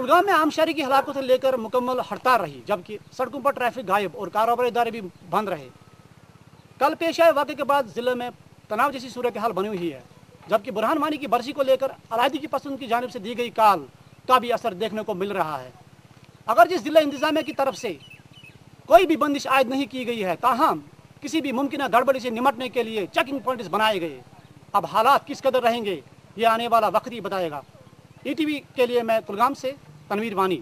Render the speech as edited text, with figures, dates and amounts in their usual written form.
कुलगाम में आम शहरी की हलाकत से लेकर मुकम्मल हड़ताल रही, जबकि सड़कों पर ट्रैफिक गायब और कारोबारी इदारे भी बंद रहे। कल पेश आए वाक़े के बाद जिले में तनाव जैसी सूरत हाल बनी हुई है, जबकि बुरहान वानी की बरसी को लेकर अलहदगी पसंद की जानिब से दी गई कॉल का भी असर देखने को मिल रहा है। अगर जिस जिला इंतजामिया की तरफ से कोई भी बंदिश आयद नहीं की गई है, ताहम किसी भी मुमकिन गड़बड़ी से निमटने के लिए चेकिंग पॉइंट्स बनाए गए। अब हालात किस कदर रहेंगे ये आने वाला वक्त ही बताएगा। ईटीवी के लिए मैं कुलगाम से तनवीर वानी।